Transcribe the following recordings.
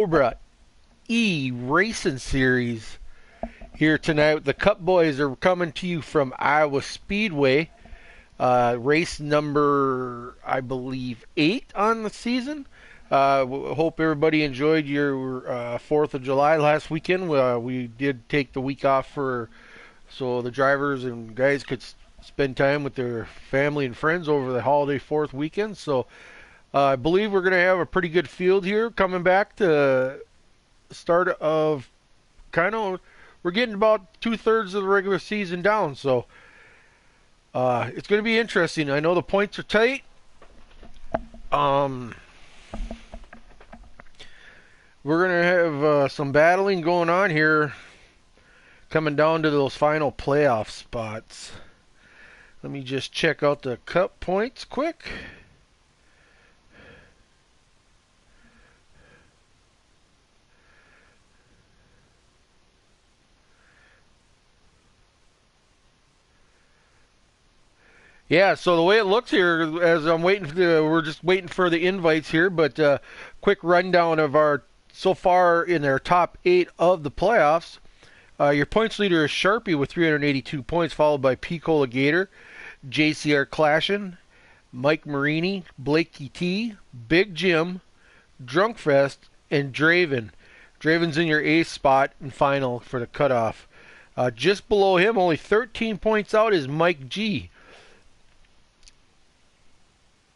Cobra Racing Series here tonight. The Cup Boys are coming to you from Iowa Speedway. Race number, I believe, 8 on the season. Hope everybody enjoyed your 4th of July last weekend. We did take the week off so the drivers and guys could spend time with their family and friends over the holiday 4th weekend. So I believe we're going to have a pretty good field here coming back to start of kind of we're getting about 2/3 of the regular season down, so it's going to be interesting. I know the points are tight. Um, we're going to have some battling going on here, coming down to those final playoff spots. Let me just check out the cup points quick. Yeah, so the way it looks here, as we're just waiting for the invites here, but quick rundown of our so far in our top 8 of the playoffs. Your points leader is Sharpie with 382 points, followed by Picola Gator, JCR Clashin, Mike Marini, Blakey T, Big Jim, Drunkfest, and Draven. Draven's in your ace spot and final for the cutoff. Just below him, only 13 points out, is Mike G.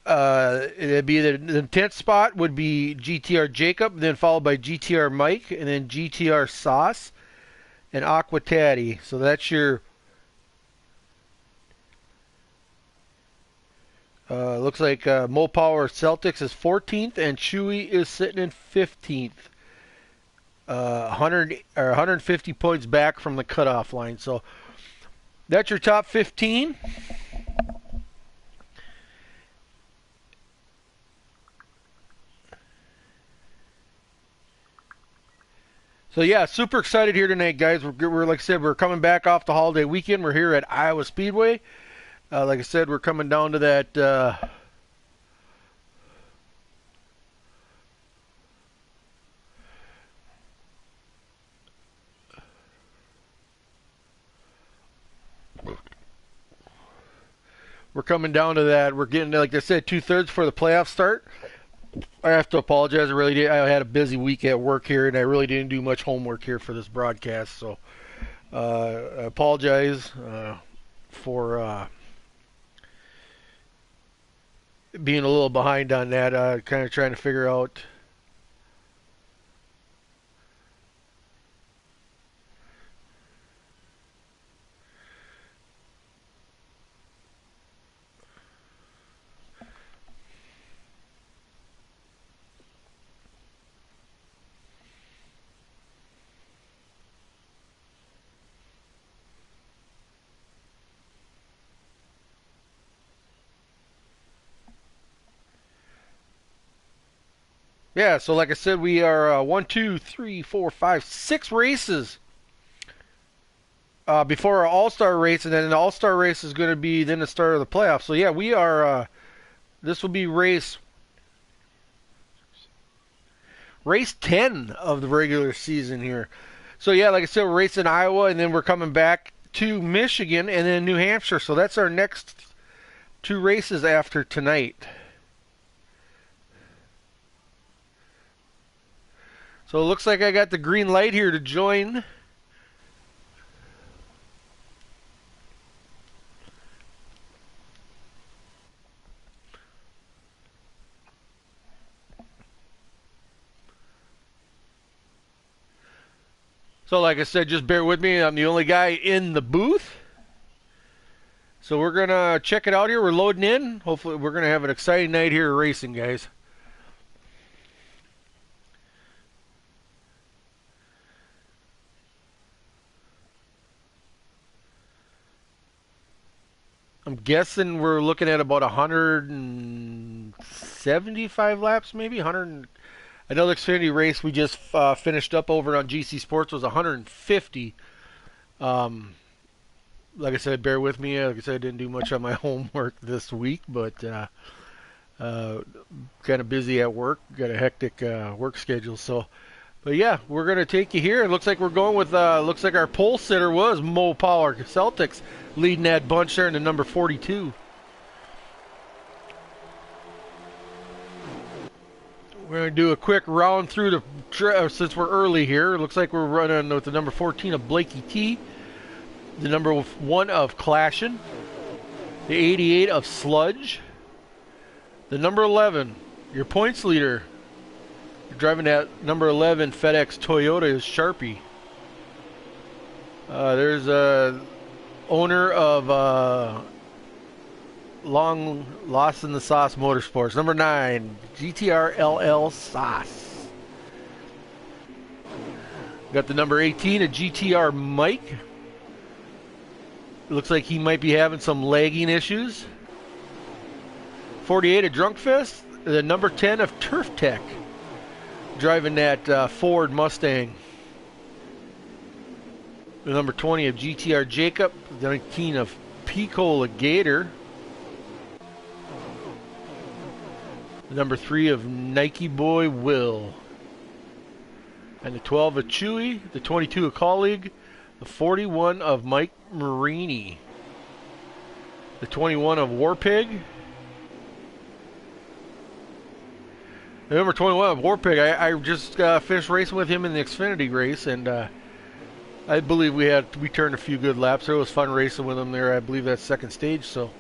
It'd be the 10th spot would be GTR Jacob, then followed by GTR Mike, and then GTR Sauce and Aqua Taddy. So that's your looks like Mo Power Celtics is 14th and Chewy is sitting in 15th. 150 points back from the cutoff line. So that's your top 15. So yeah, super excited here tonight, guys. We're like I said, we're coming back off the holiday weekend. We're here at Iowa Speedway. Like I said, we're coming down to that. We're coming down to that. We're getting, like I said, 2/3 for the playoff start. I have to apologize. I had a busy week at work here, and I really didn't do much homework here for this broadcast. So I apologize for being a little behind on that. Kind of trying to figure out. Yeah, so like I said, we are 1, 2, 3, 4, 5, 6 races before our All-Star race, and then the All-Star race is going to be then the start of the playoffs. So yeah, we are. This will be race 10 of the regular season here. So yeah, like I said, we're racing Iowa, and then we're coming back to Michigan and then New Hampshire. So that's our next 2 races after tonight. So it looks like I got the green light here to join. So like I said, just bear with me. I'm the only guy in the booth. So we're going to check it out here. We're loading in. Hopefully we're going to have an exciting night here racing, guys. I'm guessing we're looking at about 175 laps, maybe 100. Another Xfinity race we just finished up over on GC Sports was 150. Um, like I said, bear with me. Like I said, I didn't do much on my homework this week, but kind of busy at work. Got a hectic work schedule, so But yeah, we're gonna take you here. It looks like we're going with looks like our pole sitter was Mo Power Celtics leading that bunch there in the number 42. We're gonna do a quick round through the since we're early here. It looks like we're running with the number 14 of Blakey T, the number 1 of Clashin, the 88 of Sludge, the number 11, your points leader. You're driving that number 11 FedEx Toyota is Sharpie. There's a owner of Long Lost in the Sauce Motorsports, number 9 GTR LL Sauce. Got the number 18 of GTR Mike. It looks like he might be having some lagging issues. 48 of Drunkfist. The number 10 of Turf Tech, driving that Ford Mustang. The number 20 of GTR Jacob. The 19 of Picola Gator. The number 3 of Nike Boy Will. And the 12 of Chewy. The 22 of Colleague. The 41 of Mike Marini. The 21 of Warpig. The number 21 of Warpig. I just finished racing with him in the Xfinity race, and I believe we turned a few good laps. It was fun racing with him there. I believe that's second stage. So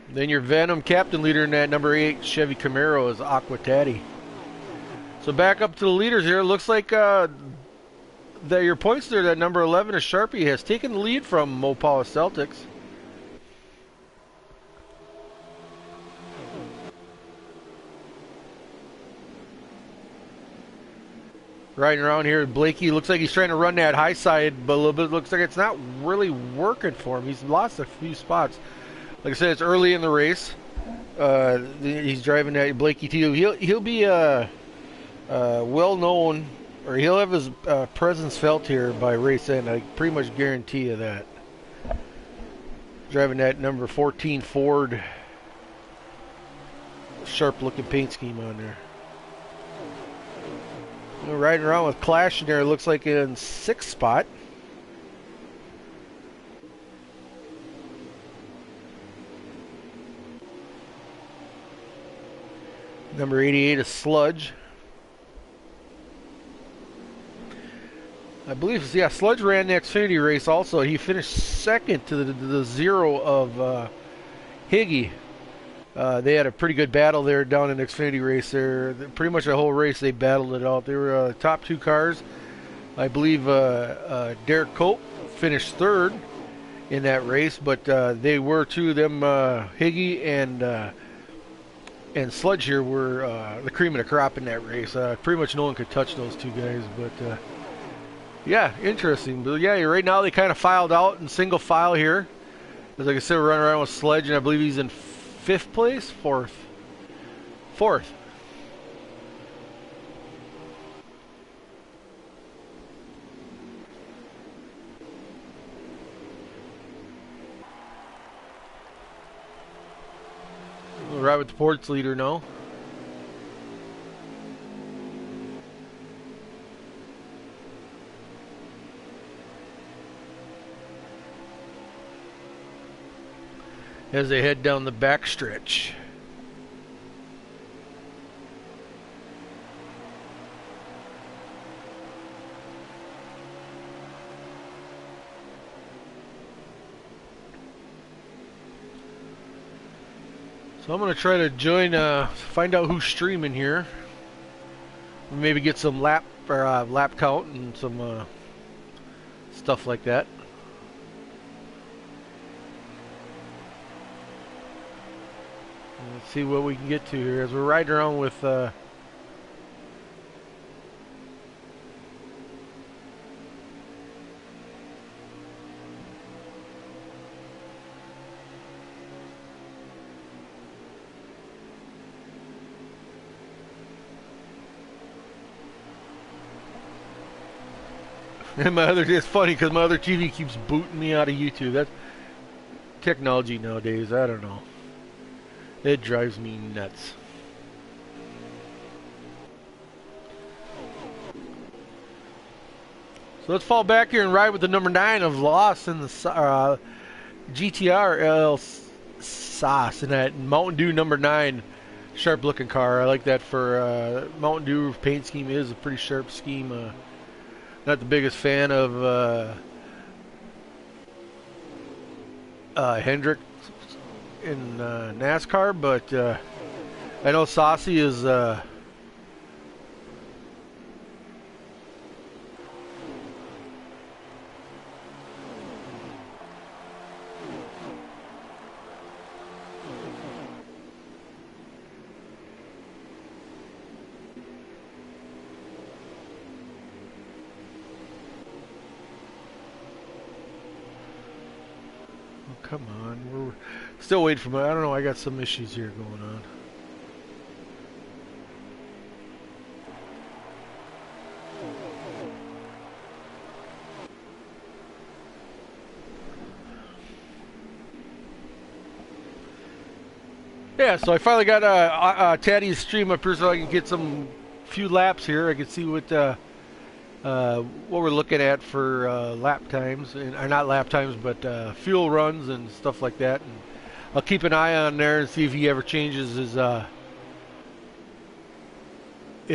then your Venom captain leader in that number 8 Chevy Camaro is Aqua Taddy. So back up to the leaders here. It looks like that your points there, that number 11 is Sharpie, has taken the lead from Mopala Celtics. Riding around here, Blakey looks like he's trying to run that high side, but a little bit looks like it's not really working for him. He's lost a few spots. Like I said, it's early in the race. He's driving that Blakey too. He'll be well known, or he'll have his presence felt here by race end. I pretty much guarantee you that. Driving that number 14 Ford, sharp looking paint scheme on there. We're riding around with Clash in there. It looks like in 6th spot. Number 88 is Sludge. I believe, yeah, Sludge ran the Xfinity race also. He finished second to the 0 of Higgy. They had a pretty good battle there down in the Xfinity race there. Pretty much the whole race they battled it out. They were top 2 cars. I believe Derek Cope finished 3rd in that race, but they were two of them, Higgy and Sludge here were the cream of the crop in that race. Pretty much no one could touch those two guys, but yeah, interesting. But yeah, right now they kind of filed out in single file here. As like I said, we're running around with Sledge, and I believe he's in 5th place? 4th. We'll ride with the ports leader now. As they head down the back stretch. So I'm going to try to join, find out who's streaming here. Maybe get some lap count and some stuff like that. Let's see what we can get to here as we're riding around with and my other, it's funny because my other TV keeps booting me out of YouTube. That's technology nowadays. I don't know. It drives me nuts. So let's fall back here and ride with the number 9 of Lost in the GTR El Sas in that Mountain Dew number 9 sharp looking car. I like that for Mountain Dew paint scheme is a pretty sharp scheme. Not the biggest fan of Hendrick in NASCAR, but I know Saucy is come on, we're still waiting for I don't know, I got some issues here going on. Yeah, so I finally got Taddy's stream up here so I can get some few laps here. I can see what we're looking at for lap times, or not lap times, but fuel runs and stuff like that. And I'll keep an eye on there and see if he ever changes his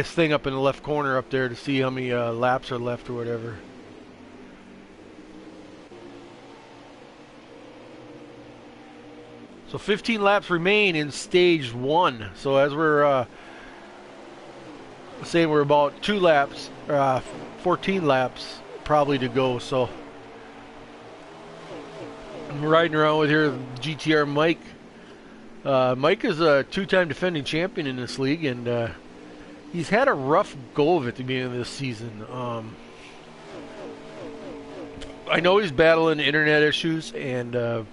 thing up in the left corner up there to see how many laps are left or whatever. So 15 laps remain in stage 1. So as we're saying, we're about 2 laps, 14 laps probably to go. So I'm riding around with here GTR Mike. Mike is a 2-time defending champion in this league, and he's had a rough go of it at the beginning of this season. I know he's battling internet issues, and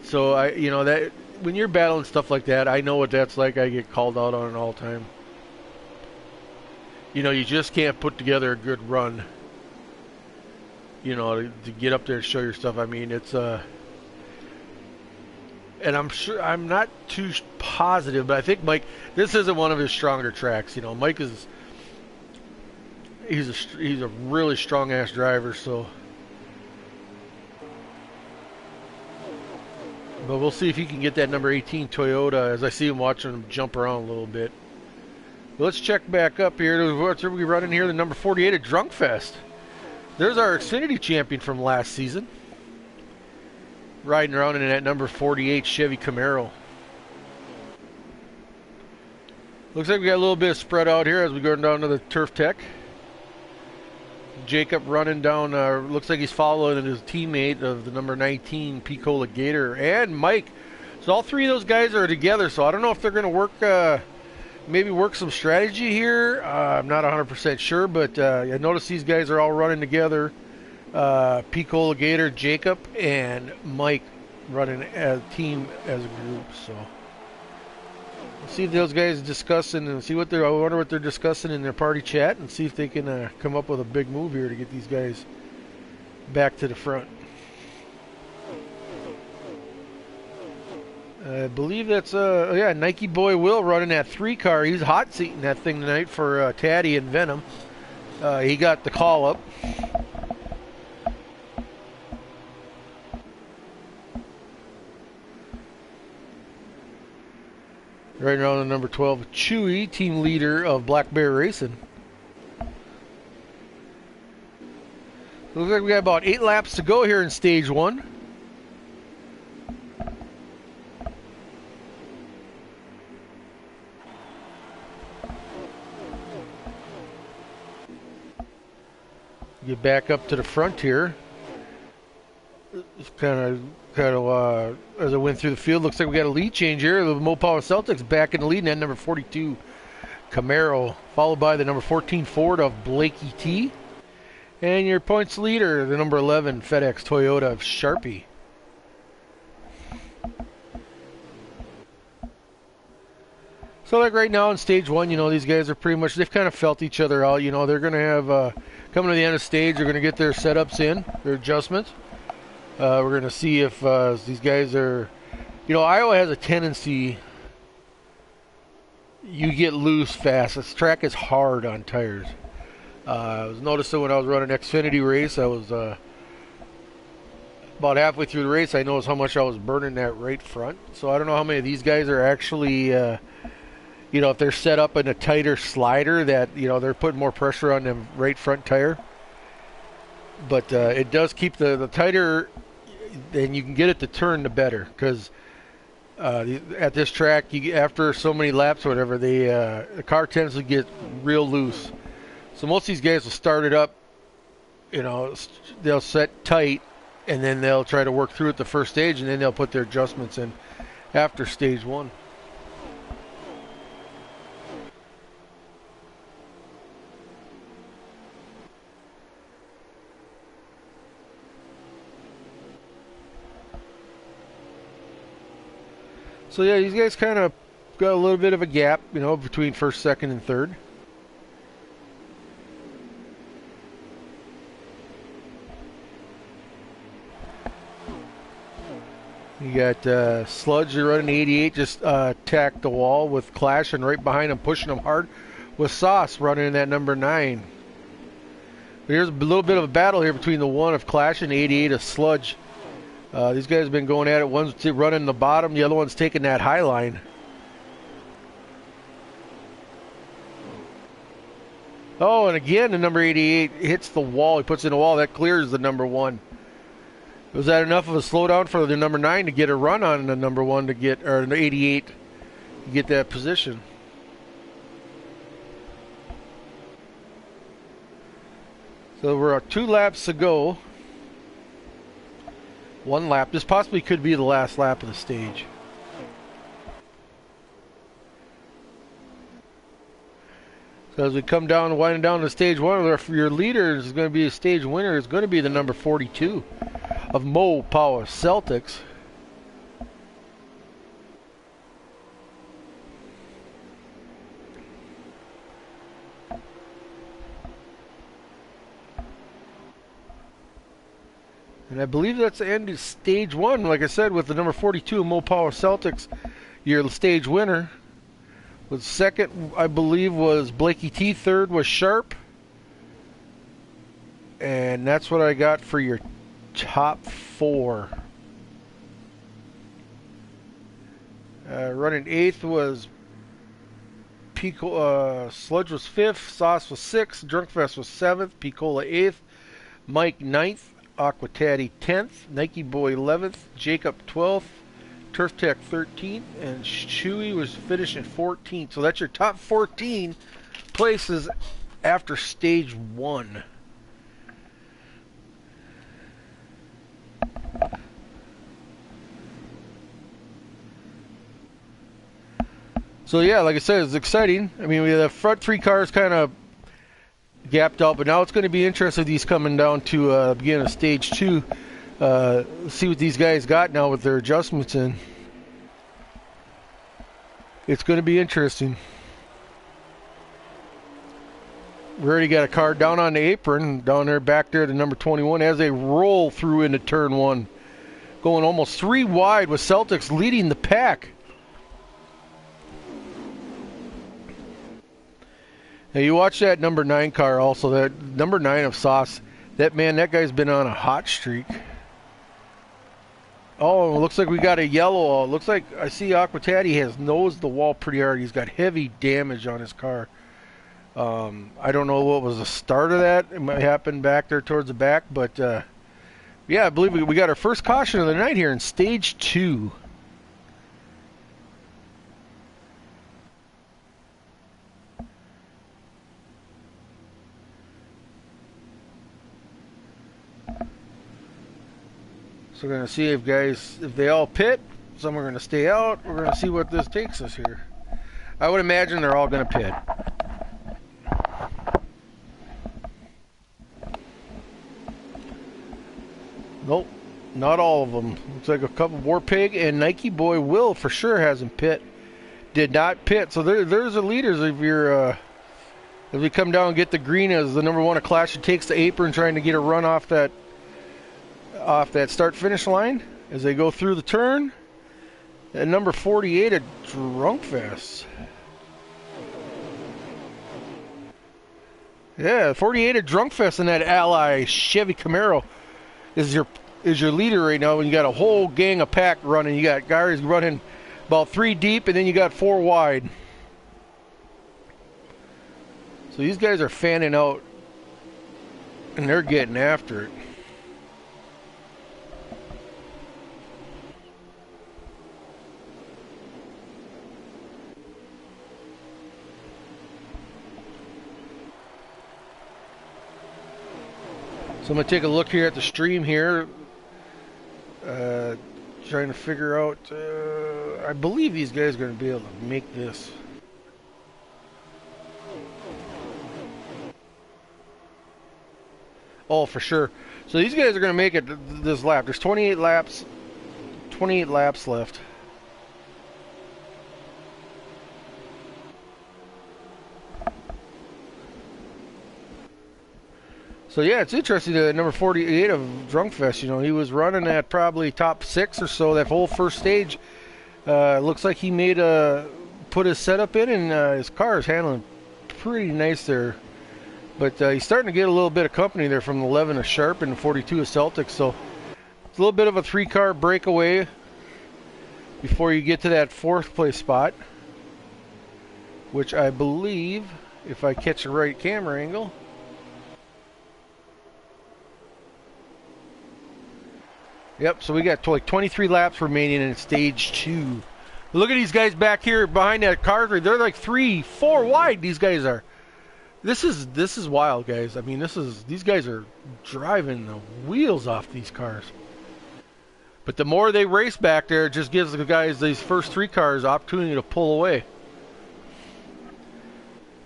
so that when you're battling stuff like that, I know what that's like. I get called out on it all the time. You just can't put together a good run. To get up there and show your stuff. I mean, it's and I'm not too positive, but I think Mike, this isn't one of his stronger tracks. Mike he's a really strong ass driver, so. But we'll see if he can get that number 18 Toyota, as I see him watching him jump around a little bit. But let's check back up here. What's we running here? The number 48 at Drunk Fest. There's our Xfinity champion from last season. Riding around in that number 48 Chevy Camaro. Looks like we got a little bit of spread out here as we go down to the Turf Tech. Jacob running down, looks like he's following his teammate of the number 19 Picola Gator, and Mike. So all three of those guys are together, so I don't know if they're going to work, maybe work some strategy here. I'm not 100% sure, but I noticed these guys are all running together. Picola Gator, Jacob, and Mike running as a team, as a group. So we'll see if those guys are discussing and see what I wonder what they're discussing in their party chat, and see if they can come up with a big move here to get these guys back to the front. I believe that's Nike Boy Will running that 3 car. He's hot seating that thing tonight for Taddy and Venom. He got the call up. Right around the number 12, Chewy, team leader of Black Bear Racing. Looks like we got about 8 laps to go here in stage 1. Get back up to the front here. It's kind of as I went through the field, looks like we got a lead change here. The Mopar Celtics back in the lead, and that number 42 Camaro, followed by the number 14 Ford of Blakey T. And your points leader, the number 11 FedEx Toyota of Sharpie. So like right now in stage 1, these guys are pretty much, they've kind of felt each other out. They're going to have, coming to the end of stage, they're going to get their setups in, their adjustments. We're going to see if these guys are, Iowa has a tendency, you get loose fast. This track is hard on tires. I was noticing when I was running Xfinity race, I was about halfway through the race, I noticed how much I was burning that right front. So I don't know how many of these guys are actually, if they're set up in a tighter slider that, they're putting more pressure on the right front tire. But it does keep the tighter, and you can get it to turn, the better. Because at this track, after so many laps or whatever, the car tends to get real loose. So most of these guys will start it up, they'll set tight, and then they'll try to work through it the first stage, and then they'll put their adjustments in after stage one. So yeah, these guys kind of got a little bit of a gap, between first, second, and third. You got Sludge running 88, just tacked the wall with Clash, and right behind him, pushing him hard, with Sauce running in that number 9. But here's a little bit of a battle here between the 1 of Clash and 88 of Sludge. These guys have been going at it. One's running the bottom, the other one's taking that high line. Oh, and again, the number 88 hits the wall. He puts in the wall. That clears the number 1. Was that enough of a slowdown for the number 9 to get a run on the number 1 to get, or the 88 to get that position? So we're 2 laps to go. 1 lap. This possibly could be the last lap of the stage. So as we come down, winding down to stage 1, your leader is going to be a stage winner. Is going to be the number 42 of Mo Power Celtics. And I believe that's the end of stage 1. Like I said, with the number 42 of Mo Power Celtics, your stage winner. With second, I believe, was Blakey T. Third was Sharp. And that's what I got for your top 4. Running 8th was Sludge was 5th, Sauce was 6th, Drunkfest was 7th, Picola 8th, Mike 9th, Aquataddy 10th, Nike Boy 11th, Jacob 12th, Turf Tech 13th, and Chewy was finishing 14th. So that's your top 14 places after stage 1. So yeah, like I said, it's exciting. I mean, we have the front 3 cars kind of gapped out, but now it's going to be interesting, these coming down to beginning of stage 2. See what these guys got now with their adjustments in. It's going to be interesting. We already got a car down on the apron, down there, back there, the number 21, as they roll through into turn 1. Going almost 3 wide with Celtics leading the pack. Now you watch that number 9 car also, that number 9 of Sauce. That guy's been on a hot streak. Oh, it looks like we got a yellow. It looks like I see Aquataddy has nosed the wall pretty hard. He's got heavy damage on his car. I don't know what was the start of that. It might happen back there towards the back, but yeah, I believe we got our first caution of the night here in stage 2. So we're going to see if they all pit. Some are going to stay out. We're going to see what this takes us here. I would imagine they're all going to pit. Nope, not all of them. Looks like a couple. Warpig and Nike Boy Will for sure hasn't pit. Did not pit. So there's the leaders of your. As we come down and get the green as the number 1 of Clash, who takes the apron trying to get a run off that start-finish line as they go through the turn. And number 48 at Drunkfest. Yeah, 48 at Drunkfest in that Ally Chevy Camaro is your leader right now. And you got a whole gang of pack running. You got guys running about 3 deep, and then you got 4 wide. So these guys are fanning out, and they're getting after it. So I'm going to take a look here at the stream here. Trying to figure out, I believe these guys are going to be able to make this. Oh, for sure. So these guys are going to make it this lap. There's 28 laps left. So yeah, it's interesting that number 48 of Drunkfest, you know, he was running at probably top 6 or so that whole first stage. Looks like he put his setup in, and his car is handling pretty nice there. But he's starting to get a little bit of company there from 11 of Sharp and 42 of Celtic. So it's a little bit of a 3-car breakaway before you get to that 4th place spot, which I believe, if I catch the right camera angle, yep, so we got like 23 laps remaining in stage 2. Look at these guys back here behind that car. They're like 3, 4 wide, these guys are. This is wild, guys. I mean, these guys are driving the wheels off these cars. But the more they race back there, it just gives the guys, these first 3 cars, opportunity to pull away.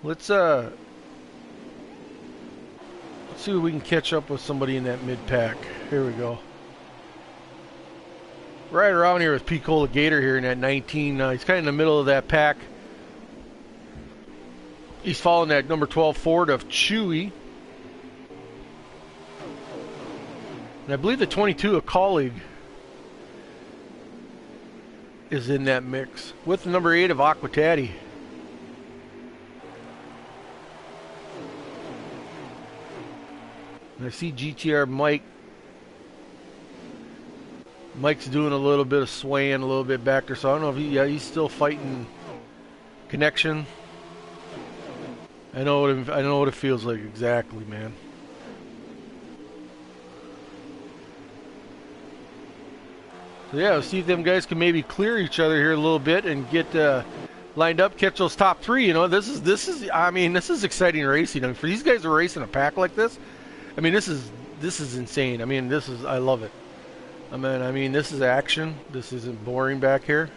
Let's see if we can catch up with somebody in that mid-pack. Here we go. Right around here with Picola Gator here in that 19. He's kind of in the middle of that pack. He's following that number 12 Ford of Chewy. And I believe the 22 of Colleague is in that mix with the number 8 of Aquatati. And I see GTR Mike. Mike's doing a little bit of swaying a little bit back there, so I don't know if he's still fighting connection. I know what it feels like exactly, man. So yeah, let's see if them guys can maybe clear each other here a little bit and get lined up, catch those top 3. You know, this is exciting racing. I mean, for these guys to race in a pack like this, I mean, this is insane. I mean, I love it. I mean, this is action. This isn't boring back here.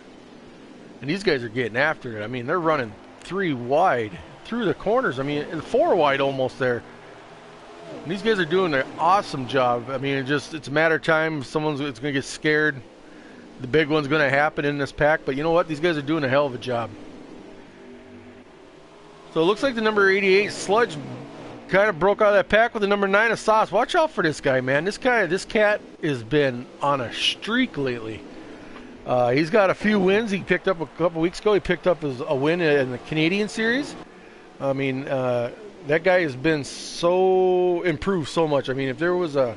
And these guys are getting after it. I mean, they're running 3 wide through the corners. I mean, and 4 wide almost there. And these guys are doing an awesome job. I mean, it's a matter of time. It's going to get scared. The big one's going to happen in this pack. But you know what? These guys are doing a hell of a job. So it looks like the number 88 Sludge kind of broke out of that pack with the number 9 of Sauce. Watch out for this guy, man. This cat has been on a streak lately. He's got a few wins. He picked up a couple weeks ago. He picked up a win in the Canadian Series. I mean, that guy has been so improved so much. I mean, if there was a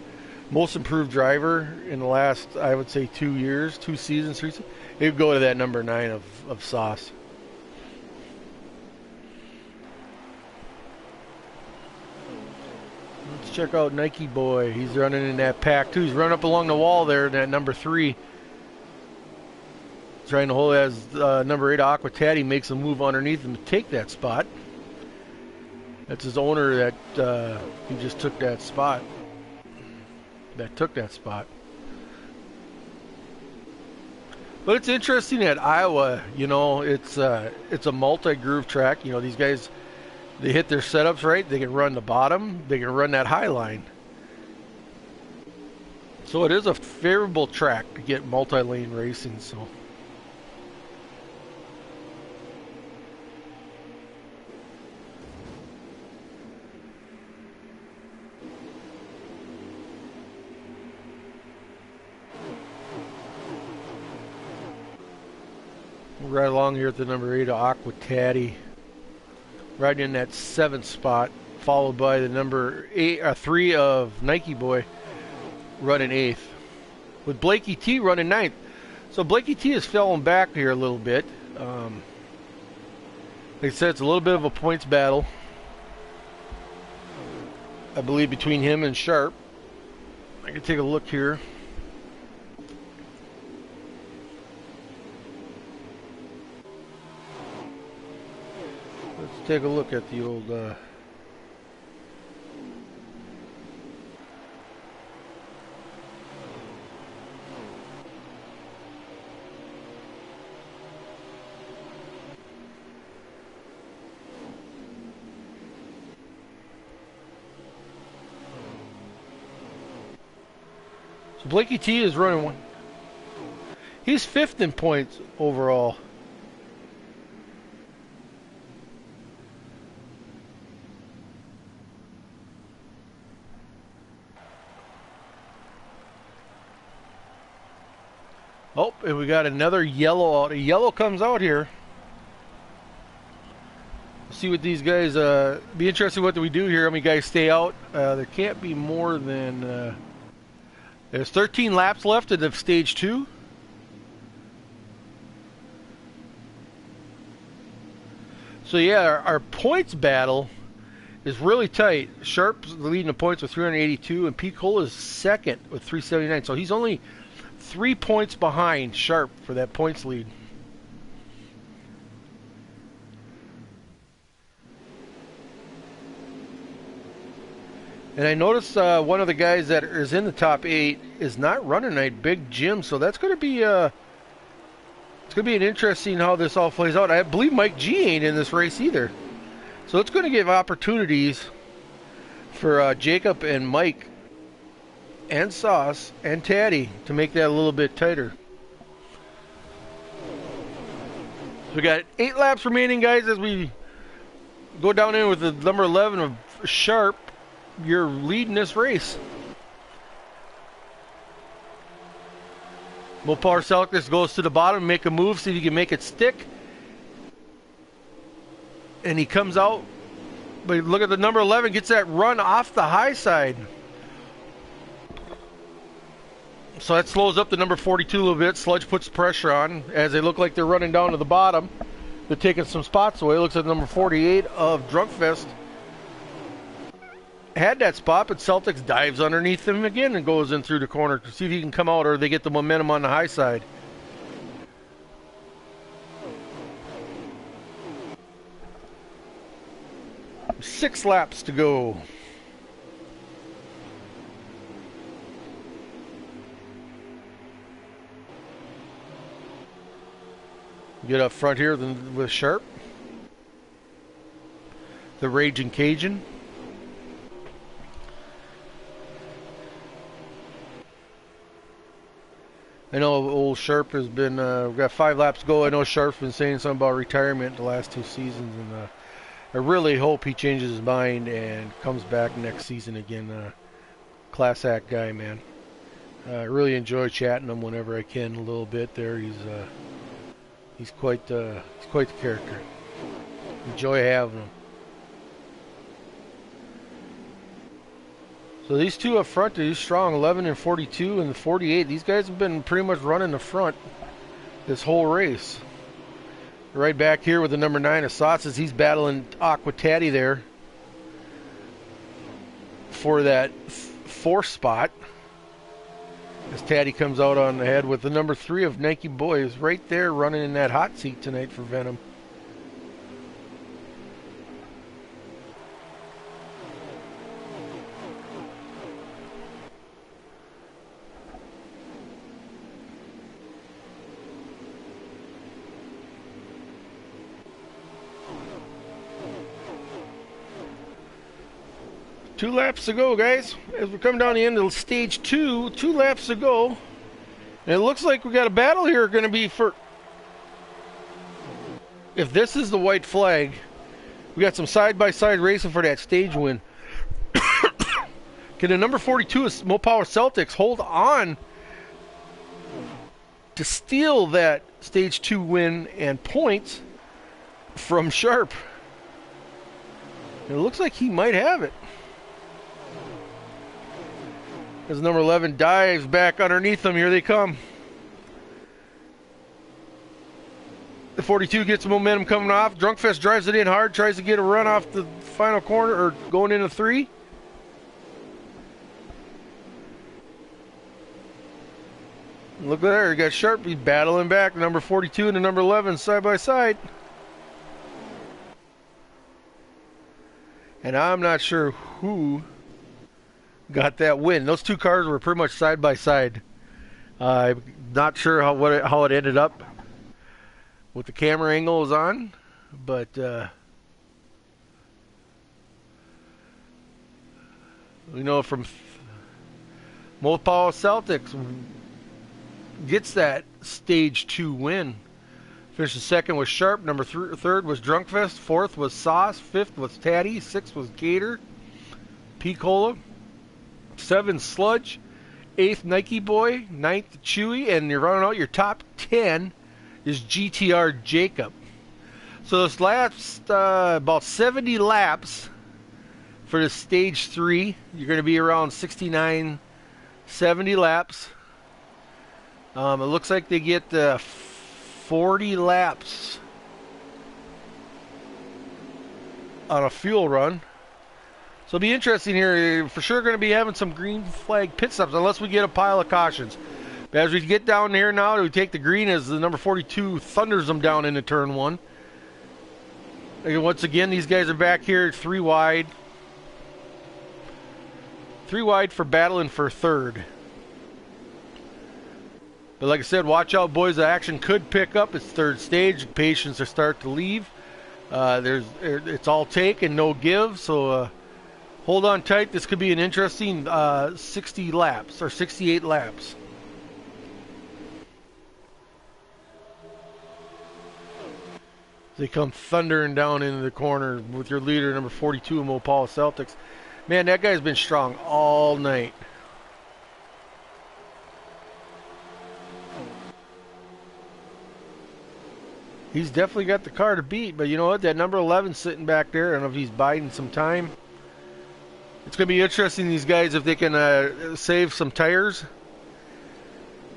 most improved driver in the last, I would say 2 years, 2 seasons, 3 seasons, it would go to that number 9 of Sauce. Let's check out Nike Boy. He's running in that pack too. He's running up along the wall there, that number 3. Trying to hold as number 8 Aquatati makes a move underneath him to take that spot. That's his owner that he just took that spot. But it's interesting at Iowa, you know, it's a multi-groove track. You know, these guys, they hit their setups right. They can run the bottom. They can run that high line. So it is a favorable track to get multi-lane racing. So. Right along here at the number 8 of Aquatati. Right in that 7th spot followed by the number 3 of Nike Boy running 8th, with Blakey T running 9th. So Blakey T is falling back here a little bit. Like I said, it's a little bit of a points battle, I believe, between him and Sharp. I can take a look here. Let's take a look at the old... So Blakey T is running one. He's 5th in points overall. Oh, and we got another yellow out. A yellow comes out here. See what these guys, be interested what do we do here. How many guys stay out? There can't be more than, there's 13 laps left of stage 2. So yeah, our points battle is really tight. Sharp's leading the points with 382, and Pete Cole is second with 379. So he's only 3 points behind Sharp for that points lead. And I noticed one of the guys that is in the top 8 is not running tonight, Big Jim. So that's going to be it's going to be an interesting how this all plays out. I believe Mike G ain't in this race either. So it's going to give opportunities for Jacob and Mike and Sauce and Taddy to make that a little bit tighter. So we got 8 laps remaining, guys, as we go down in with the number 11 of Sharp. You're leading this race. Mopar Celtics goes to the bottom, make a move, see if he can make it stick. And he comes out. But look at the number 11, gets that run off the high side. So that slows up the number 42 a little bit. Sludge puts pressure on as they look like they're running down to the bottom. They're taking some spots away. Looks at number 48 of Drunkfest. Had that spot, but Celtics dives underneath him again and goes in through the corner to see if he can come out, or they get the momentum on the high side. Six laps to go. Get up front here with Sharp. The Raging Cajun. I know old Sharp has been, we've got 5 laps to go. I know Sharp's been saying something about retirement the last 2 seasons, and I really hope he changes his mind and comes back next season again. Class act guy, man. I really enjoy chatting him whenever I can a little bit there. He's quite the character. Enjoy having him. So these two up front, these strong, 11 and 42 and the 48. These guys have been pretty much running the front this whole race. Right back here with the number 9 of Sauces. He's battling Aqua Taddy there for that 4th spot. As Taddy comes out on the head with the number 3 of Nike Boys right there running in that hot seat tonight for Venom. Two laps to go, guys. As we come down the end of stage 2, 2 laps to go. And it looks like we got a battle here going to be for... If this is the white flag, we got some side-by-side racing for that stage win. Can the number 42 of Mopower Celtics hold on to steal that stage 2 win and points from Sharp? It looks like he might have it. As number 11 dives back underneath them, here they come. The 42 gets the momentum coming off. Drunkfest drives it in hard, tries to get a run off the final corner, or going into 3. Look at there, you got Sharpie battling back. Number 42 and the number 11 side by side. And I'm not sure who got that win. Those two cars were pretty much side by side. I'm not sure how it ended up with the camera angle is on, but we know from Mopal Celtics gets that stage 2 win. Finished second was Sharp. Number third was Drunkfest. Fourth was Sauce. Fifth was Tatty. Sixth was Gator. P-Cola. 7 Sludge. 8th Nike Boy. 9th Chewy. And you're running out your top 10 is GTR Jacob. So this last about 70 laps for the stage 3. You're going to be around 69, 70 laps. It looks like they get 40 laps on a fuel run. So it'll be interesting here. For sure going to be having some green flag pit stops unless we get a pile of cautions. But as we get down here now, we take the green as the number 42 thunders them down into turn 1. And once again, these guys are back here 3 wide. 3 wide for battling for third. But like I said, watch out, boys. The action could pick up. It's third stage. Patients are start to leave. It's all take and no give. So hold on tight. This could be an interesting 60 laps or 68 laps. They come thundering down into the corner with your leader, number 42, Mopal Celtics. Man, that guy's been strong all night. He's definitely got the car to beat, but you know what? That number 11 sitting back there, I don't know if he's biding some time. It's going to be interesting, these guys, if they can save some tires.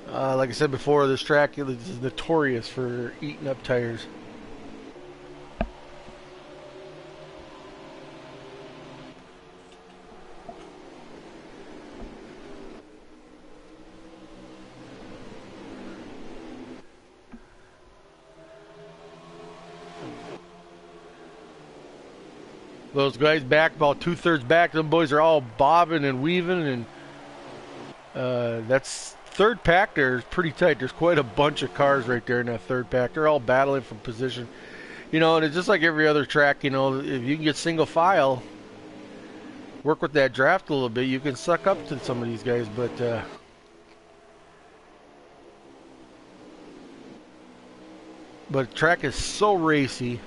Like I said before, this track is notorious for eating up tires. Those guys back, about 2/3 back. Them boys are all bobbing and weaving, and that's third pack there is pretty tight. There's quite a bunch of cars right there in that third pack. They're all battling for position. You know, and it's just like every other track, you know, if you can get single file, work with that draft a little bit, you can suck up to some of these guys, but the track is so racy.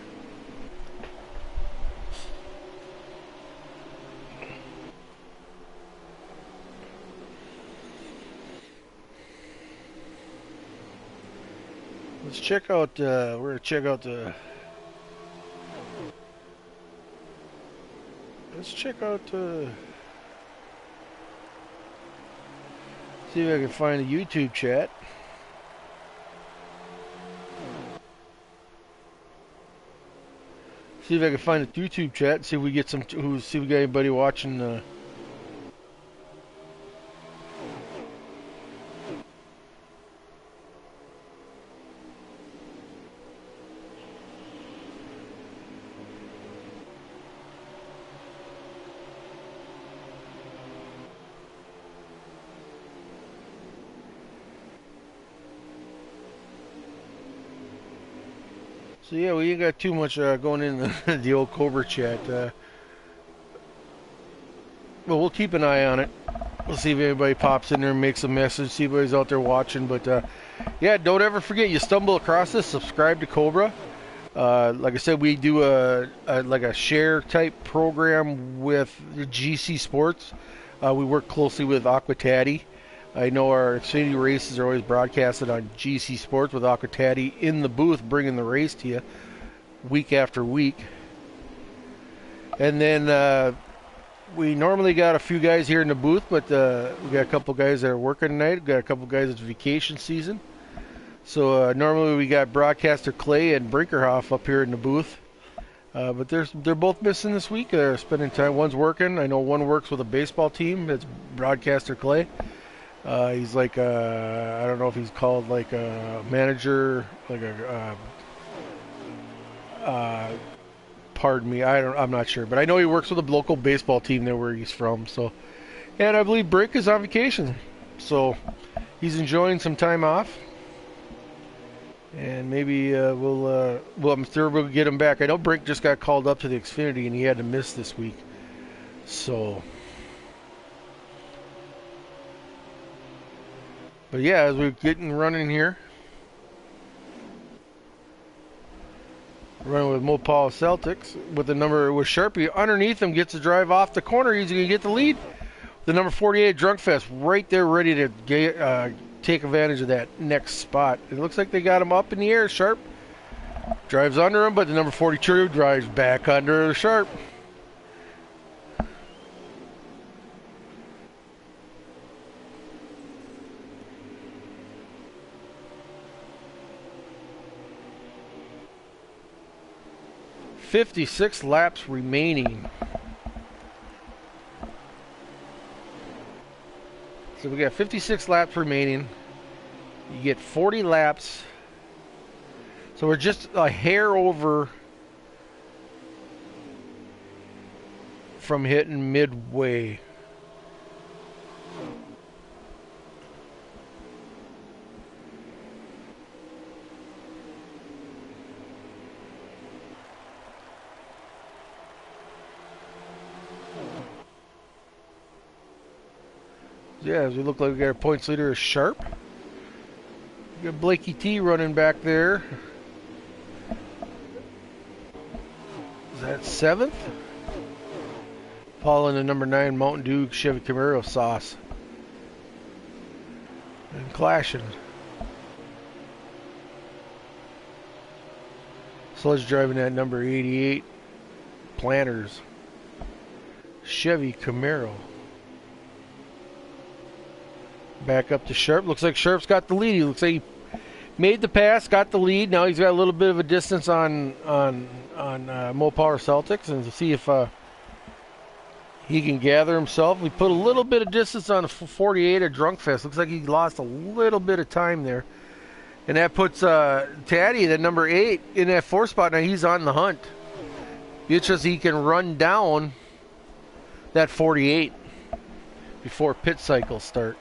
Let's check out, we're going to check out see if I can find a YouTube chat. See if I can find a YouTube chat, see if we get see if we got anybody watching, So yeah, we ain't got too much going in the old Cobra chat, but we'll keep an eye on it. We'll see if anybody pops in there and makes a message, see if anybody's out there watching. But yeah, don't ever forget, you stumble across this, subscribe to Cobra. Like I said, we do like a share type program with GC Sports. We work closely with Aquataddy. I know our Xfinity races are always broadcasted on GC Sports with Aquataddy in the booth, bringing the race to you week after week. And then we normally got a few guys here in the booth, but we got a couple guys that are working tonight. We got a couple guys it's vacation season. So normally we got broadcaster Clay and Brinkerhoff up here in the booth. But they're both missing this week. They're spending time. One's working. I know one works with a baseball team. That's broadcaster Clay. He's like I don't know if he's called like a manager, like a pardon me, I'm not sure, but I know he works with a local baseball team there where he's from. So, and I believe Brick is on vacation, so he's enjoying some time off. And maybe well, I'm sure we'll get him back. I know Brink just got called up to the Xfinity and he had to miss this week. So, but yeah, as we're getting running here, running with Mopal Celtics with the number with Sharpie underneath him, gets to drive off the corner. He's going to get the lead. The number 48 Drunkfest right there, ready to take advantage of that next spot. It looks like they got him up in the air. Sharp drives under him, but the number 42 drives back under Sharp. "56 laps remaining." So we got 56 laps remaining. You get 40 laps. So we're just a hair over from hitting midway. Yeah, as we look like we got our points leader is Sharp. We got Blakey T running back there. Is that 7th? Following the number 9 Mountain Dew Chevy Camaro sauce. And clashing. Sludge driving that number 88 Planters Chevy Camaro. Back up to Sharp. Looks like Sharp's got the lead. He looks like he made the pass, got the lead. Now he's got a little bit of a distance on Mopar Celtics, and to see if he can gather himself. We put a little bit of distance on the 48 at Drunkfest. Looks like he lost a little bit of time there, and that puts Taddy, the number 8, in that 4 spot. Now he's on the hunt. It's just he can run down that 48 before pit cycles start.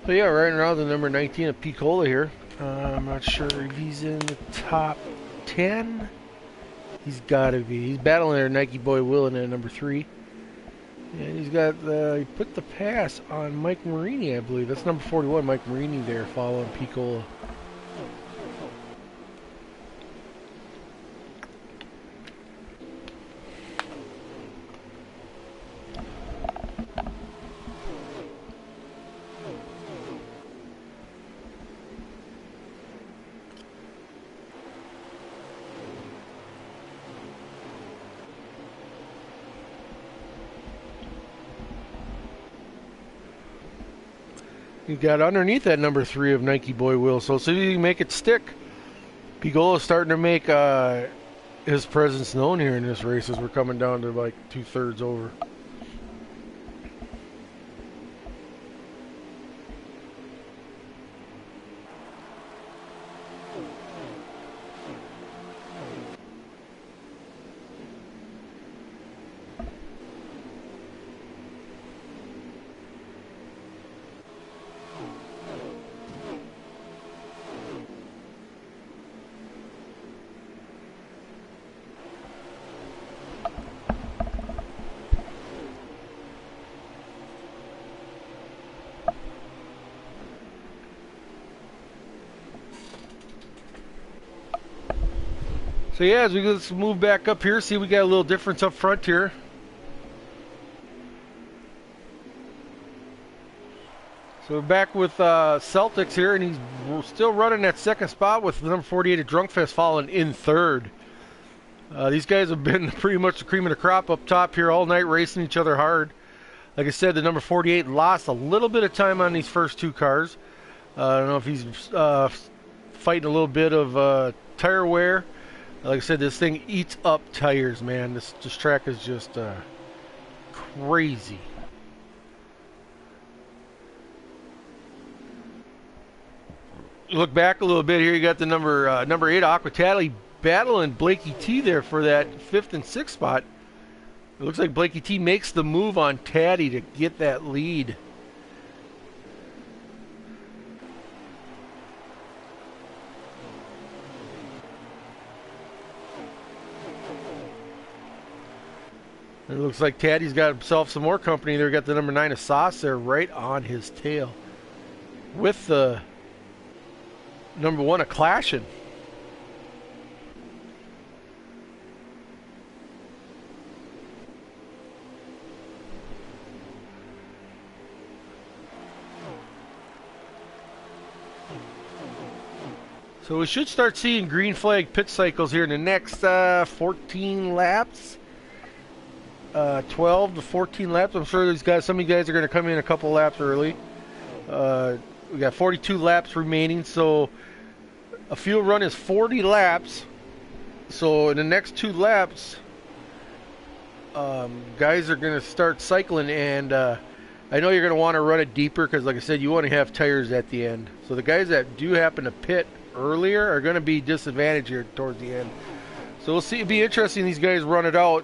So yeah, right around the number 19 of Picola here. I'm not sure if he's in the top 10. He's got to be. He's battling there, Nike Boy Willen at number 3. And he's got he put the pass on Mike Marini, I believe. That's number 41, Mike Marini there, following Picola. He got underneath that number 3 of Nike Boy Will, so see if he can make it stick. Pigola's starting to make his presence known here in this race as we're coming down to like 2/3 over. So yeah, as let's move back up here, see we got a little difference up front here. So we're back with Celtics here, and he's still running that second spot with number 48 at Drunkfest falling in third. These guys have been pretty much the cream of the crop up top here all night, racing each other hard. Like I said, the number 48 lost a little bit of time on these first two cars. I don't know if he's fighting a little bit of tire wear. Like I said, this thing eats up tires, man. This track is just crazy. Look back a little bit here. You got the number 8 Aqua Tally battling Blakey T there for that 5th and 6th spot. It looks like Blakey T makes the move on Taddy to get that lead. It looks like Taddy's got himself some more company there. Got the number 9 of Sauce there right on his tail. With the number 1 of Clashing. So we should start seeing green flag pit cycles here in the next 14 laps. 12 to 14 laps. I'm sure some of you guys are going to come in a couple laps early. We got 42 laps remaining, so a fuel run is 40 laps. So in the next 2 laps, guys are going to start cycling, and I know you're going to want to run it deeper because, like I said, you want to have tires at the end. So the guys that do happen to pit earlier are going to be disadvantaged here towards the end. So we'll see. It'll be interesting. These guys run it out.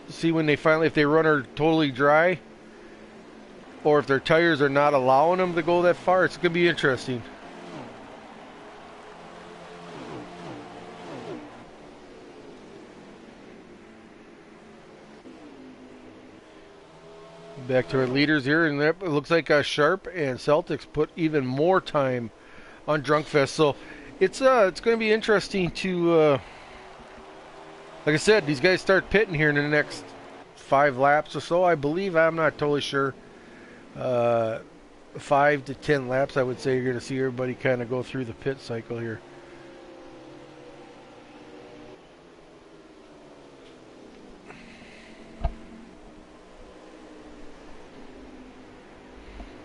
See when they finally, if they run her totally dry, or if their tires are not allowing them to go that far. It's going to be interesting. Back to our leaders here, and it looks like Sharp and Celtics put even more time on Drunkfest. So it's going to be interesting to, like I said, these guys start pitting here in the next 5 laps or so, I believe. I'm not totally sure. 5 to 10 laps, I would say, you're going to see everybody kind of go through the pit cycle here.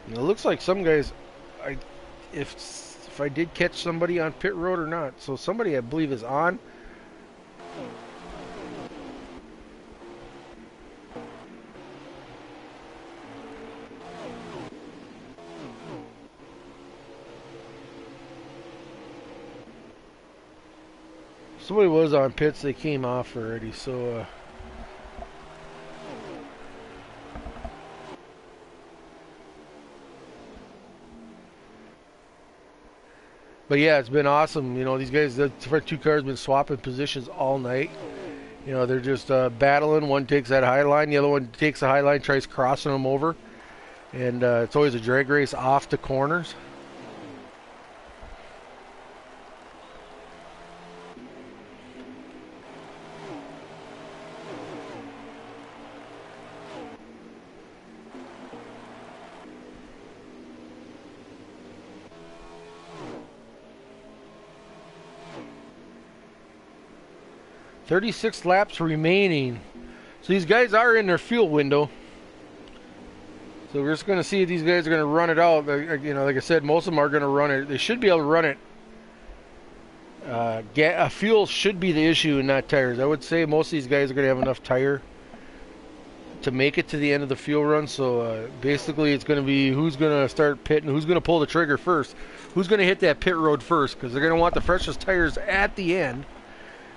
And it looks like some guys, if I did catch somebody on pit road or not. So somebody, I believe, is on. Somebody was on pits. They came off already. So but yeah, it's been awesome. You know, these guys, the front 2 cars, been swapping positions all night. You know, they're just battling. One takes that high line, the other one takes the high line, tries crossing them over, and it's always a drag race off the corners. .36 laps remaining. So these guys are in their fuel window. So we're just going to see if these guys are going to run it out. You know, like I said, most of them are going to run it. They should be able to run it. Fuel should be the issue and not tires. I would say most of these guys are going to have enough tire to make it to the end of the fuel run. So basically it's going to be who's going to start pitting, who's going to pull the trigger first, who's going to hit that pit road first, because they're going to want the freshest tires at the end.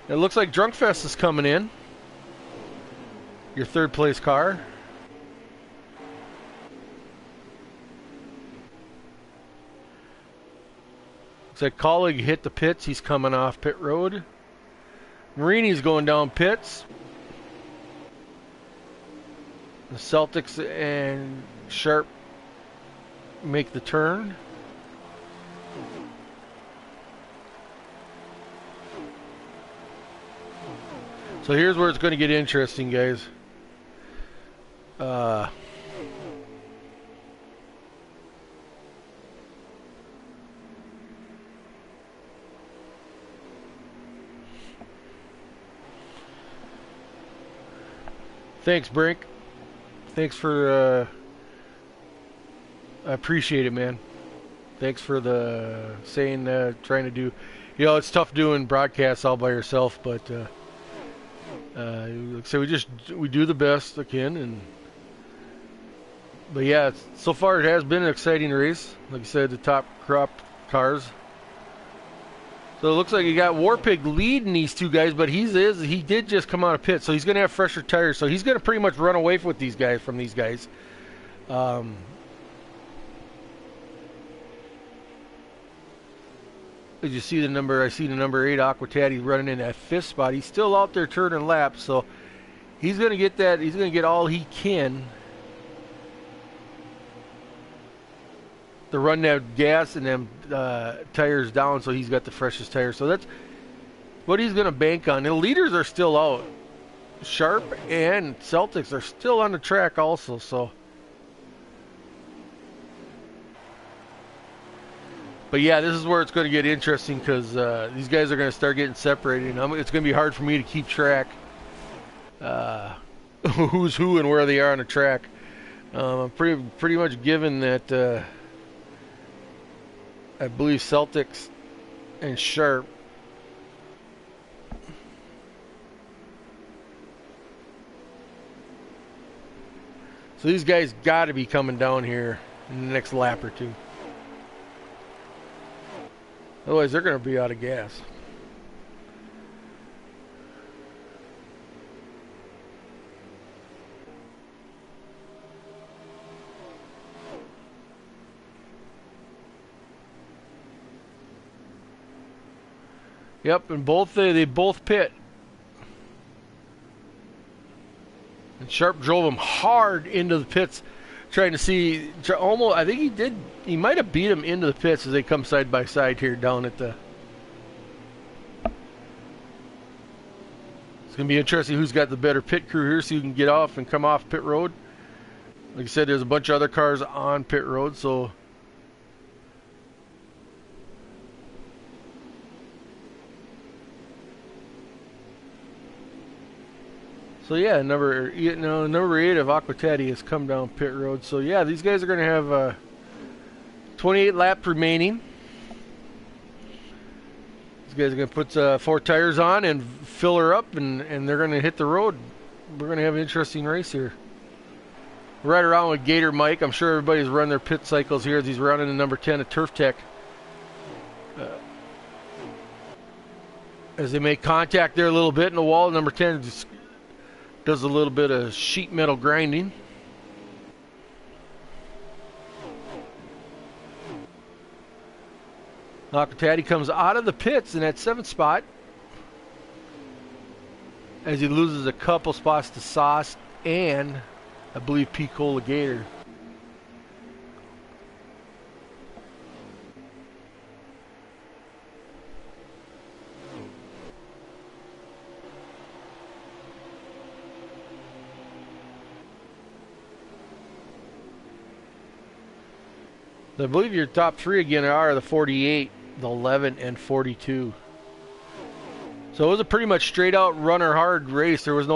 It looks like Drunkfest is coming in. Your 3rd place car. Looks like Colleague hit the pits. He's coming off pit road. Marini's going down pits. The Celtics and Sharp make the turn. So here's where it's going to get interesting, guys. Thanks, Brink. Thanks for. I appreciate it, man. Thanks for the saying, trying to do. You know, it's tough doing broadcasts all by yourself, but so we do the best I can, and but yeah, so far it has been an exciting race. Like I said, the top crop cars. So it looks like you got Warpig leading these two guys, but he did just come out of pit, so he's going to have fresher tires. So he's going to pretty much run away with these guys from these guys. As you see the number, I see the number 8 Aquatati running in that 5th spot. He's still out there turning laps, so he's going to get that. He's going to get all he can to run that gas and them tires down, so he's got the freshest tires. So that's what he's going to bank on. The leaders are still out. Sharp and Celtics are still on the track also, so. But yeah, this is where it's going to get interesting because these guys are going to start getting separated. And it's going to be hard for me to keep track who's who and where they are on the track. I'm pretty much given that I believe Celtics and Sharp. So these guys got to be coming down here in the next lap or two. Otherwise, they're going to be out of gas. Yep, and they both pit. And Sharp drove him hard into the pits, trying to see. Almost, I think he did. He might have beat him into the pits as they come side by side here down at the. It's gonna be interesting who's got the better pit crew here, so you can get off and come off pit road. Like I said, there's a bunch of other cars on pit road, so. So yeah, number 8 of Aquatati has come down pit road. So yeah, these guys are going to have 28 laps remaining. These guys are going to put 4 tires on and fill her up, and they're going to hit the road. We're going to have an interesting race here. Right around with Gator Mike. I'm sure everybody's run their pit cycles here as he's running the number 10 of Turf Tech. As they make contact there a little bit in the wall, number 10 just does a little bit of sheet metal grinding. Nakatati comes out of the pits in that 7th spot as he loses a couple spots to Sauce and I believe P. Cola Gator. I believe your top 3 again are the 48, the 11, and 42. So it was a pretty much straight out runner hard race. There was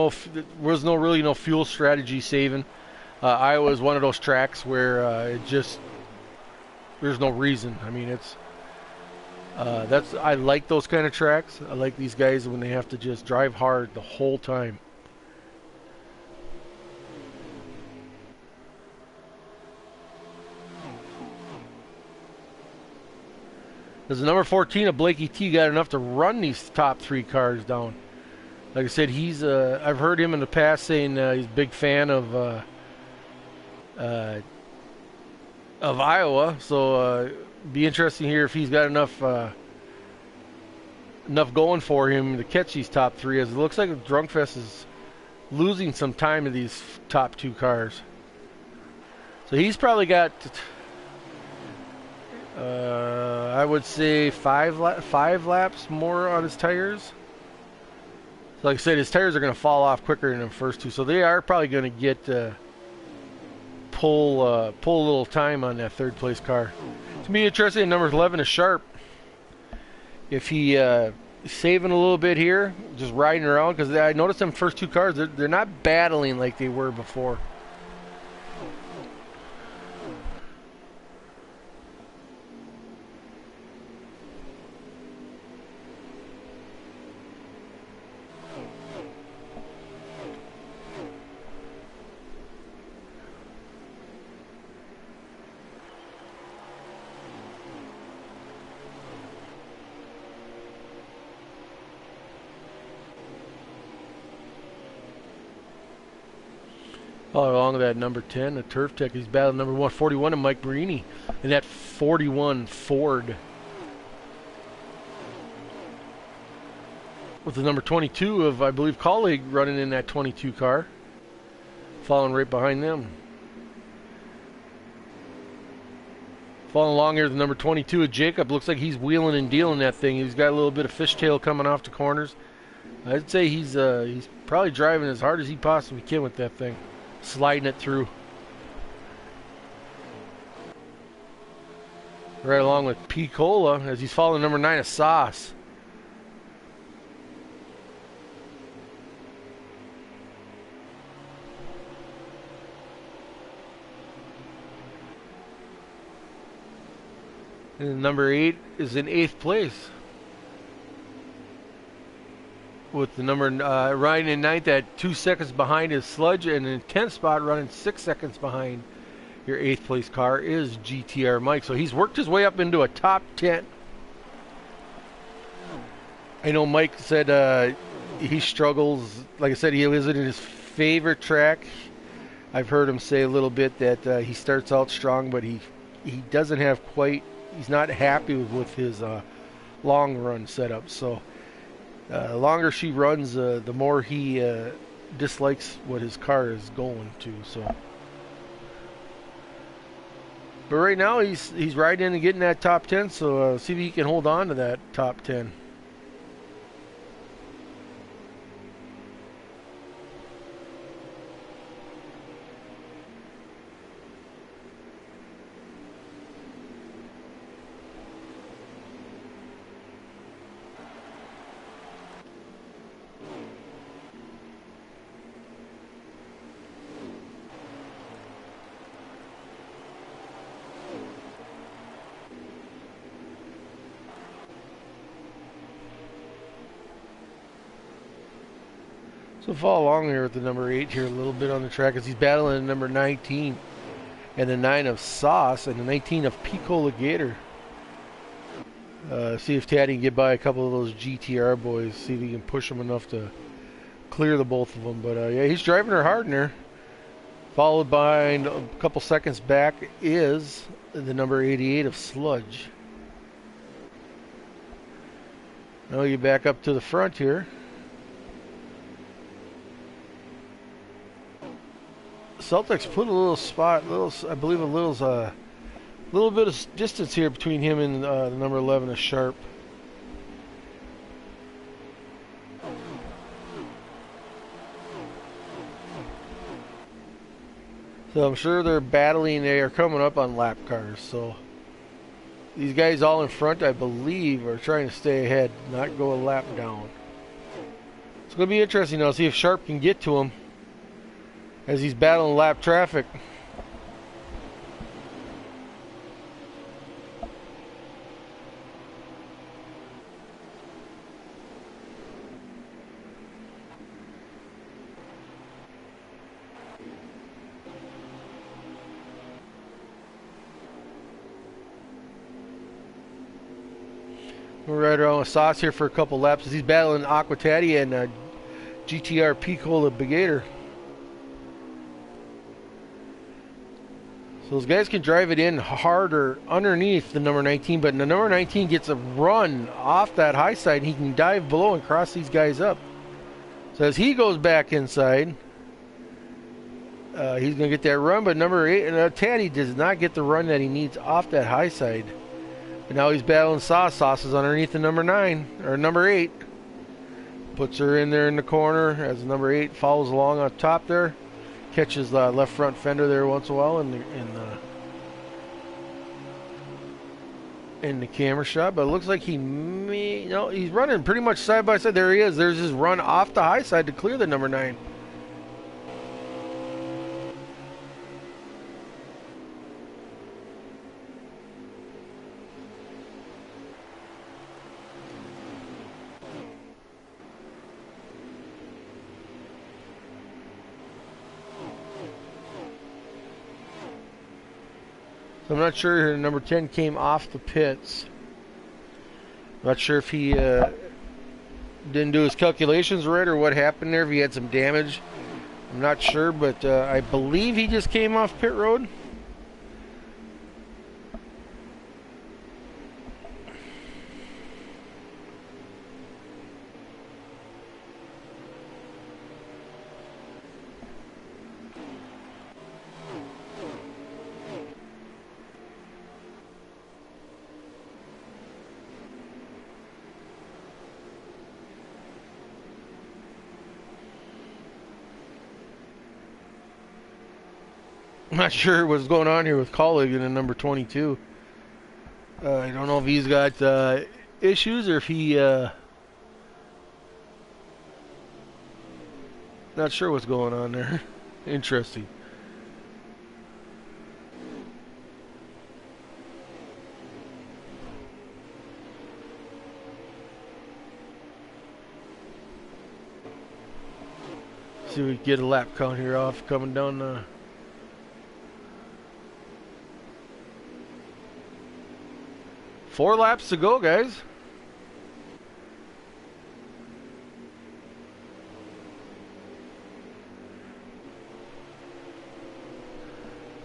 really no fuel strategy saving. Iowa is one of those tracks where there's no reason. I mean, I like those kind of tracks. I like these guys when they have to just drive hard the whole time. Because the number 14 of Blakey T got enough to run these top 3 cars down. Like I said, I've heard him in the past saying he's a big fan of Iowa. So be interesting here if he's got enough going for him to catch these top 3. As it looks like Drunkfest is losing some time to these top 2 cars. So he's probably got. I would say five laps more on his tires. So like I said, his tires are going to fall off quicker than the first two, so they are probably going to get pull a little time on that third place car. To me, interesting. Number 11 is Sharp. If he saving a little bit here, just riding around, because I noticed them first two cars, they're not battling like they were before. All along with that number 10, the Turf Tech, he's battling number 141 and Mike Marini in that 41 Ford. With the number 22 of, I believe, Colleague running in that 22 car. Following right behind them. Following along here, the number 22 of Jacob. Looks like he's wheeling and dealing that thing. He's got a little bit of fishtail coming off the corners. I'd say he's probably driving as hard as he possibly can with that thing. Sliding it through. Right along with P. Cola as he's following number 9 of Sauce. And number 8 is in 8th place. With the number riding in 9th at 2 seconds behind his Sludge, and in 10th spot running 6 seconds behind your 8th place car is GTR Mike. So he's worked his way up into a top 10. I know Mike said he struggles. Like I said, he visited his favorite track. I've heard him say a little bit that he starts out strong, but he doesn't have quite. He's not happy with his long run setup. So the longer she runs, the more he dislikes what his car is going to. So, but right now he's riding in and getting that top 10. So see if he can hold on to that top 10. So follow along here with the number 8 here a little bit on the track as he's battling the number 19 and the 9 of Sauce and the 19 of Picola Gator. See if Taddy can get by a couple of those GTR boys. See if he can push them enough to clear the both of them. But yeah, he's driving her hard in there. Followed by a couple seconds back is the number 88 of Sludge. Now you back up to the front here. Celtics put a little spot, I believe a little bit of distance here between him and the number 11 of Sharp. So I'm sure they're battling. They are coming up on lap cars. So these guys all in front, I believe, are trying to stay ahead, not go a lap down. It's going to be interesting now. See if Sharp can get to him as he's battling lap traffic. We're right around with Sauce here for a couple laps as he's battling Aquatati and GTR Picola Gator. So those guys can drive it in harder underneath the number 19, but the number 19 gets a run off that high side, and he can dive below and cross these guys up. So as he goes back inside, he's going to get that run, but number 8, Taddy does not get the run that he needs off that high side. But now he's battling Sauce. Sauce is underneath the number 9, or number 8. Puts her in there in the corner as number 8 follows along on top there. Catches the left front fender there once in a while in the camera shot, but it looks like he's running pretty much side by side. There he is. There's his run off the high side to clear the number 9. I'm not sure number 10 came off the pits. Not sure if he didn't do his calculations right or what happened there, if he had some damage. I'm not sure, but I believe he just came off pit road. I'm not sure what's going on here with Colleague in the number 22. I don't know if he's got issues or if he... not sure what's going on there. Interesting. See if we can get a lap count here off coming down the... 4 laps to go, guys.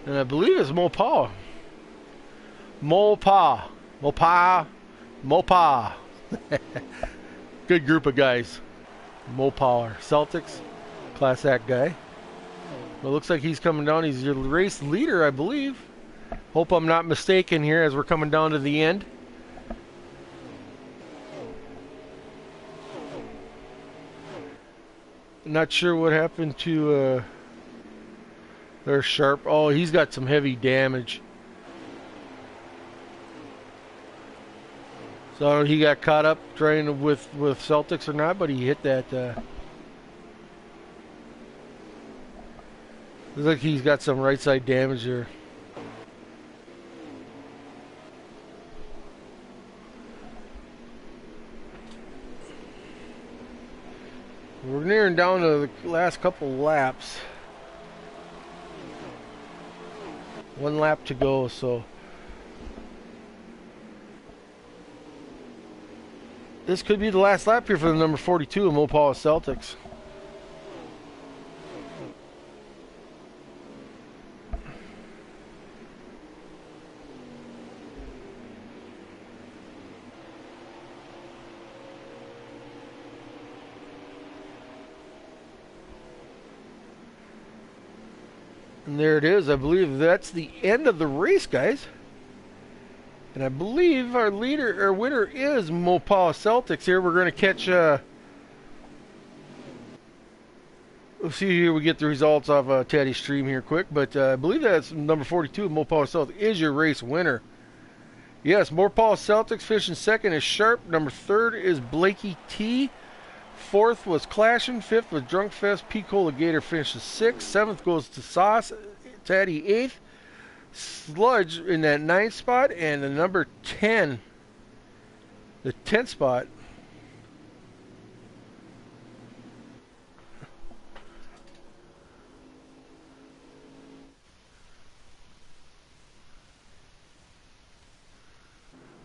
And I believe it's Mopah. Mopah. Good group of guys. Mopah Celtics. Class Act guy. Well, it looks like he's coming down. He's your race leader, I believe. Hope I'm not mistaken here as we're coming down to the end. Not sure what happened to their Sharp. Oh, he's got some heavy damage. So he got caught up trying with Celtics or not, but he hit that. Looks like he's got some right side damage there. We're nearing down to the last couple laps. 1 lap to go, so this could be the last lap here for the number 42 of Mopah Celtics. And there it is. I believe that's the end of the race, guys. And I believe our winner is Mopah Celtics here. We're going to catch, we'll see here we get the results off Teddy's stream here quick. But I believe that's number 42, Mopah Celtics, is your race winner. Yes, Mopah Celtics finishing second is Sharp. Number 3rd is Blakey T. 4th was Clashing. 5th was Drunk Fest. P. Gator finishes 6th. 7th goes to Sauce. Taddy 8th. Sludge in that 9th spot. And the number 10, the 10th spot,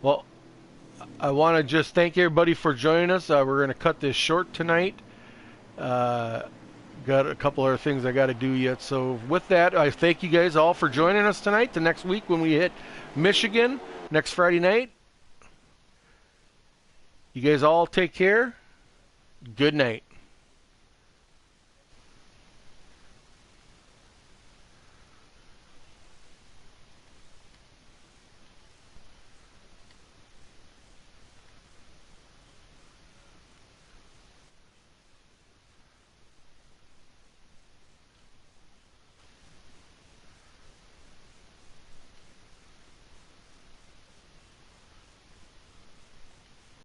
well, I want to just thank everybody for joining us. We're going to cut this short tonight. Got a couple other things I got to do yet. So with that, I thank you guys all for joining us tonight. The next week when we hit Michigan, next Friday night. You guys all take care. Good night.